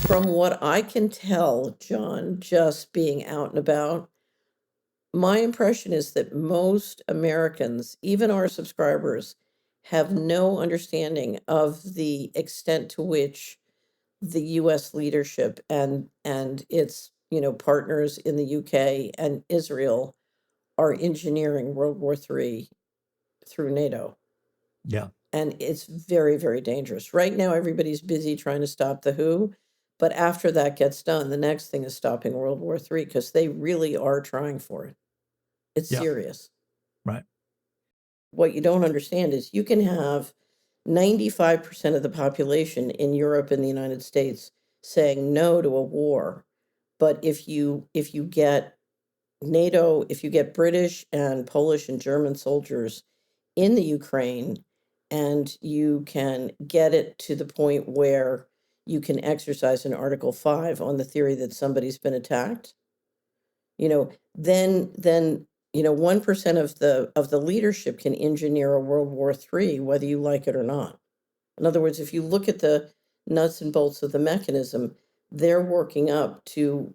From what I can tell, John, just being out and about, my impression is that most Americans, even our subscribers, have no understanding of the extent to which the US leadership and its, partners in the UK and Israel are engineering World War III through NATO. Yeah. And it's very, very dangerous. Right now, everybody's busy trying to stop the WHO, but after that gets done, the next thing is stopping World War III because they really are trying for it. It's Yeah. serious. Right. What you don't understand is you can have 95% of the population in Europe and the United States saying no to a war. But if you get NATO, if you get British and Polish and German soldiers in the Ukraine, and you can get it to the point where you can exercise an Article 5 on the theory that somebody's been attacked, then 1% of the leadership can engineer a World War III, whether you like it or not. In other words, if you look at the nuts and bolts of the mechanism, they're working up to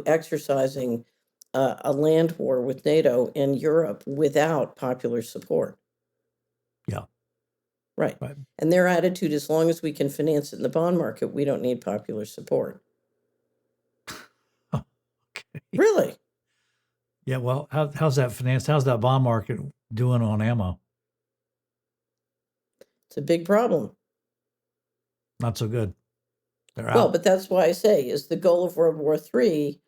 exercising a land war with NATO in Europe without popular support. Yeah. Right. Right. And their attitude, as long as we can finance it in the bond market, we don't need popular support. Okay. Really? Yeah. Well, how's that financed? How's that bond market doing on ammo? It's a big problem. Not so good. They're Well, out. but that's why I say, is the goal of World War III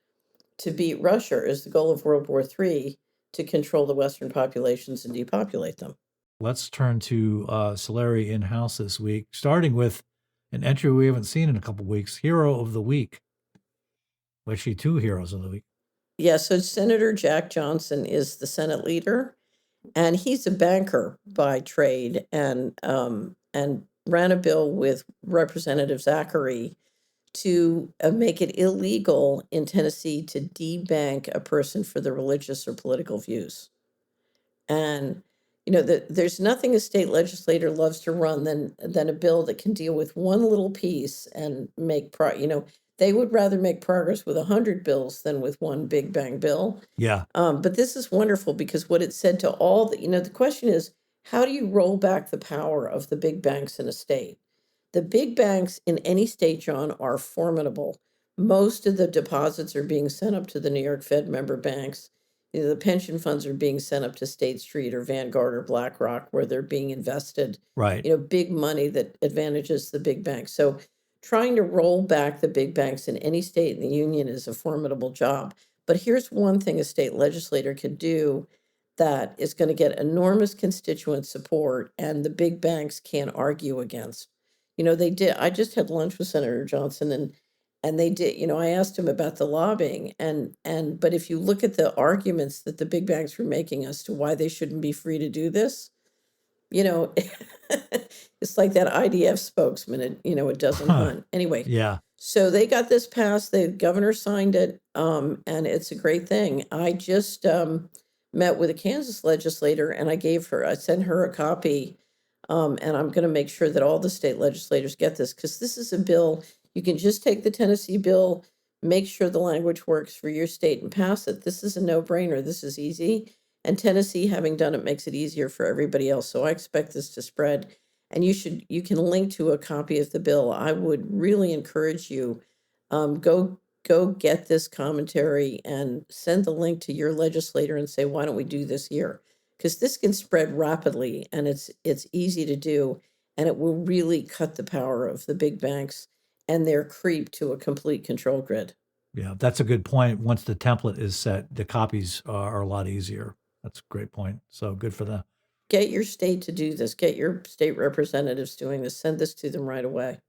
to beat Russia? Is the goal of World War III to control the Western populations and depopulate them? Let's turn to Solari in-house this week, starting with an entry we haven't seen in a couple weeks, Hero of the Week. Actually, two Heroes of the Week. Yeah, so Senator Jack Johnson is the Senate leader, and he's a banker by trade, and ran a bill with Representative Zachary to make it illegal in Tennessee to debank a person for their religious or political views. And there's nothing a state legislator loves to run than a bill that can deal with one little piece and make they would rather make progress with 100 bills than with one big bang bill. Yeah. But this is wonderful because what it said to all the question is, how do you roll back the power of the big banks in a state? The big banks in any state, John, are formidable. Most of the deposits are being sent up to the New York Fed member banks. The pension funds are being sent up to State Street or Vanguard or BlackRock, where they're being invested. Right. Big money that advantages the big banks. So trying to roll back the big banks in any state in the union is a formidable job. But here's one thing a state legislator can do that is going to get enormous constituent support and the big banks can't argue against. They did. I just had lunch with Senator Johnson, and they did. I asked him about the lobbying, but if you look at the arguments that the big banks were making as to why they shouldn't be free to do this, it's like that IDF spokesman. It doesn't hunt anyway. Yeah. So they got this passed. The governor signed it, and it's a great thing. I just met with a Kansas legislator, and I sent her a copy, and I'm going to make sure that all the state legislators get this because this is a bill. You can just take the Tennessee bill, make sure the language works for your state, and pass it. This is a no-brainer. This is easy. And Tennessee, having done it, makes it easier for everybody else. So I expect this to spread. And you can link to a copy of the bill. I would really encourage you, go get this commentary and send the link to your legislator and say, why don't we do this here? Because this can spread rapidly and it's easy to do, and it will really cut the power of the big banks and their creep to a complete control grid. Yeah, that's a good point. Once the template is set, the copies are a lot easier. That's a great point. So good for them. Get your state to do this. Get your state representatives doing this. Send this to them right away.